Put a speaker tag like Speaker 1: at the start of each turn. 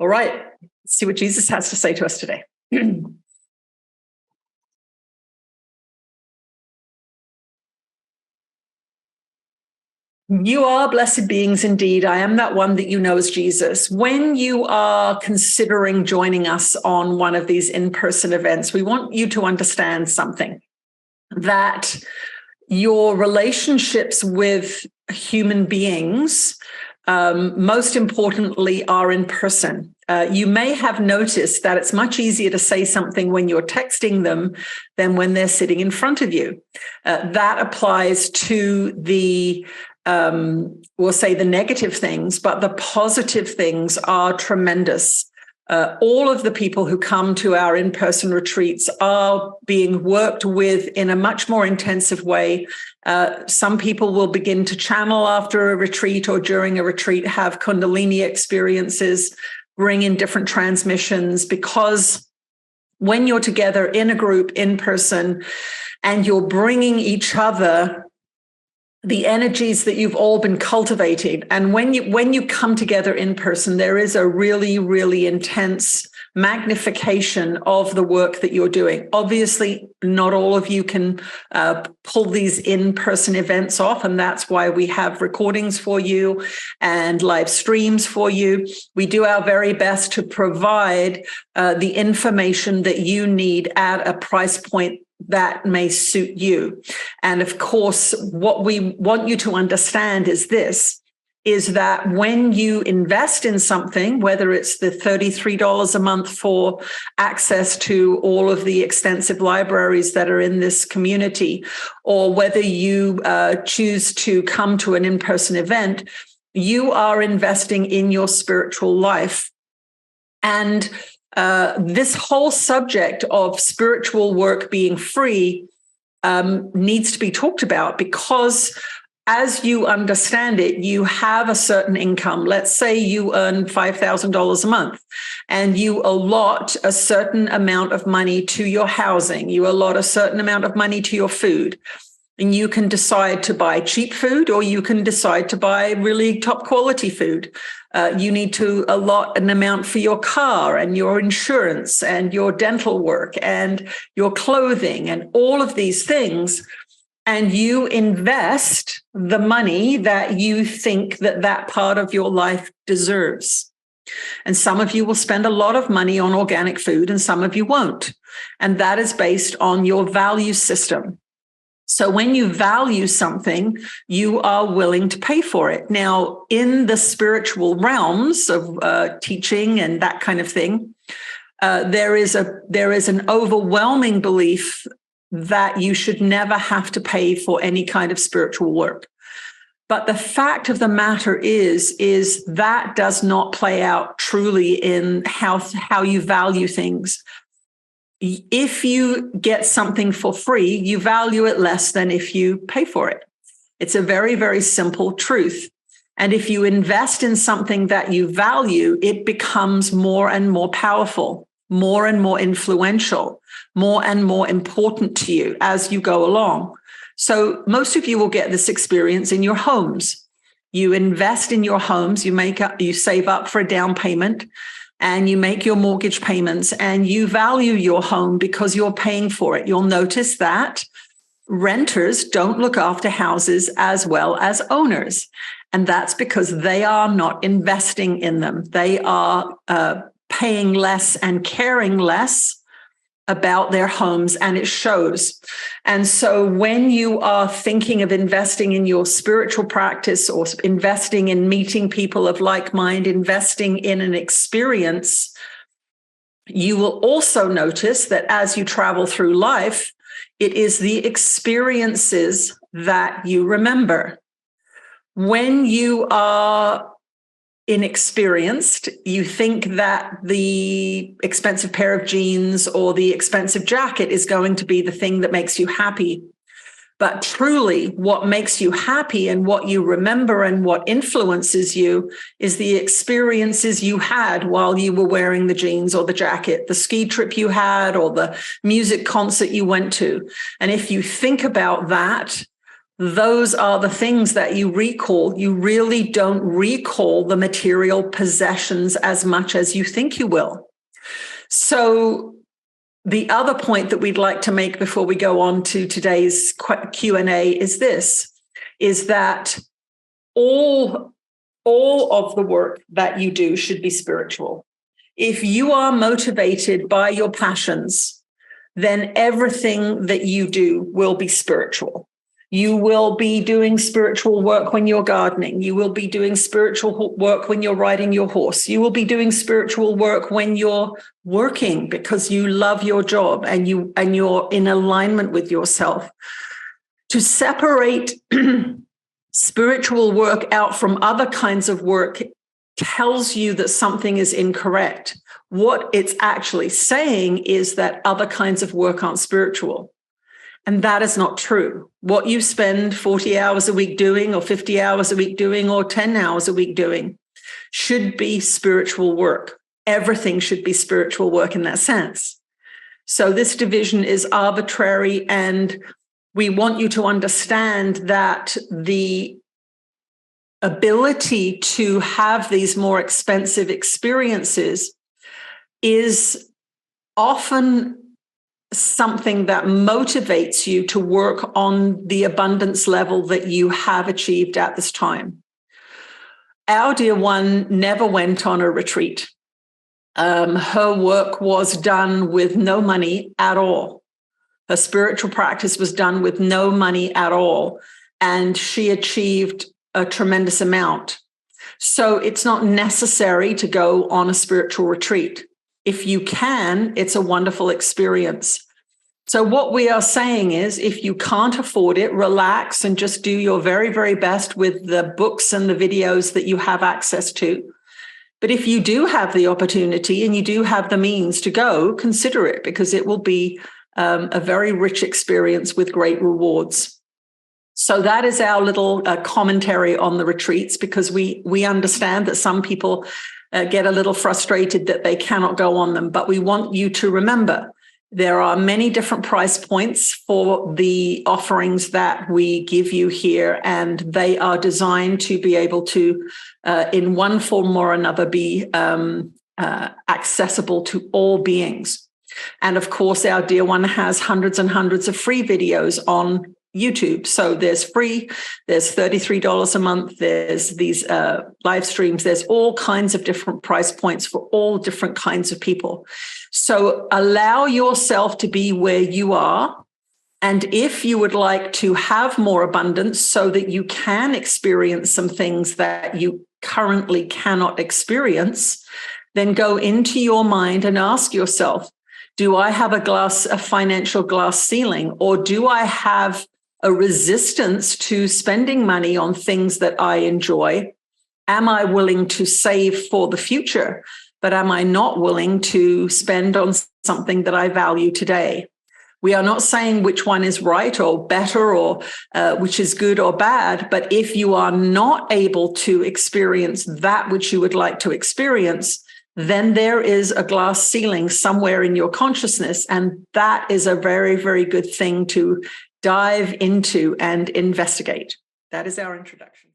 Speaker 1: All right, let's see what Jesus has to say to us today. You are blessed beings indeed. I am that one that you know as Jesus. When you are considering joining us on one of these in-person events, we want you to understand something, that your relationships with human beings, most importantly, are in person. You may have noticed that it's much easier to say something when you're texting them than when they're sitting in front of you. That applies to the we'll say the negative things, but the positive things are tremendous. All of the people who come to our in-person retreats are being worked with in a much more intensive way. Some people will begin to channel after a retreat or during a retreat, have Kundalini experiences, bring in different transmissions, because when you're together in a group in person and you're bringing each other the energies that you've all been cultivating. And when you come together in person, there is a really, really intense magnification of the work that you're doing. Obviously, not all of you can pull these in-person events off, and that's why we have recordings for you and live streams for you. We do our very best to provide the information that you need at a price point that may suit you. And of course, what we want you to understand is this, is that when you invest in something, whether it's the $33 a month for access to all of the extensive libraries that are in this community, or whether you choose to come to an in-person event, you are investing in your spiritual life. And this whole subject of spiritual work being free needs to be talked about, because as you understand it, you have a certain income. Let's say you earn $5,000 a month and you allot a certain amount of money to your housing. You allot a certain amount of money to your food. And you can decide to buy cheap food, or you can decide to buy really top quality food. You need to allot an amount for your car and your insurance and your dental work and your clothing and all of these things. And you invest the money that you think that part of your life deserves. And some of you will spend a lot of money on organic food and some of you won't. And that is based on your value system. So when you value something, you are willing to pay for it. Now, in the spiritual realms of teaching and that kind of thing, there is an overwhelming belief that you should never have to pay for any kind of spiritual work. But the fact of the matter is that does not play out truly in how you value things. If you get something for free, you value it less than if you pay for it. It's a very, very simple truth. And if you invest in something that you value, it becomes more and more powerful, more and more influential, more and more important to you as you go along. So most of you will get this experience in your homes. You invest in your homes, you save up for a down payment, and you make your mortgage payments and you value your home because you're paying for it. You'll notice that renters don't look after houses as well as owners. And that's because they are not investing in them. They are paying less and caring less about their homes, and it shows. And so when you are thinking of investing in your spiritual practice or investing in meeting people of like mind, investing in an experience, you will also notice that as you travel through life, it is the experiences that you remember. When you are inexperienced, you think that the expensive pair of jeans or the expensive jacket is going to be the thing that makes you happy. But truly, what makes you happy and what you remember and what influences you is the experiences you had while you were wearing the jeans or the jacket, the ski trip you had or the music concert you went to. And if you think about that, those are the things that you recall. You really don't recall the material possessions as much as you think you will. So the other point that we'd like to make before we go on to today's Q&A is this, is that all of the work that you do should be spiritual. If you are motivated by your passions, then everything that you do will be spiritual. You will be doing spiritual work when you're gardening. You will be doing spiritual work when you're riding your horse. You will be doing spiritual work when you're working because you love your job and you're in alignment with yourself. To separate spiritual work out from other kinds of work tells you that something is incorrect. What it's actually saying is that other kinds of work aren't spiritual. And that is not true. What you spend 40 hours a week doing or 50 hours a week doing or 10 hours a week doing should be spiritual work. Everything should be spiritual work in that sense. So this division is arbitrary, and we want you to understand that the ability to have these more expensive experiences is often something that motivates you to work on the abundance level that you have achieved at this time. Our dear one never went on a retreat. Her work was done with no money at all. Her spiritual practice was done with no money at all, and she achieved a tremendous amount. So it's not necessary to go on a spiritual retreat. If you can, it's a wonderful experience. So what we are saying is, if you can't afford it, relax and just do your very, very best with the books and the videos that you have access to. But if you do have the opportunity and you do have the means to go, consider it, because it will be a very rich experience with great rewards. So that is our little commentary on the retreats, because we understand that some people get a little frustrated that they cannot go on them. But we want you to remember there are many different price points for the offerings that we give you here, and they are designed to be able to, in one form or another, be accessible to all beings. And of course, our dear one has hundreds and hundreds of free videos on YouTube. So there's free, there's $33 a month, there's these live streams, there's all kinds of different price points for all different kinds of people. So allow yourself to be where you are. And if you would like to have more abundance so that you can experience some things that you currently cannot experience, then go into your mind and ask yourself, do I have a financial glass ceiling, or do I have a resistance to spending money on things that I enjoy? Am I willing to save for the future, but am I not willing to spend on something that I value today? We are not saying which one is right or better, or which is good or bad, but if you are not able to experience that which you would like to experience, then there is a glass ceiling somewhere in your consciousness, and that is a very, very good thing to dive into and investigate. That is our introduction.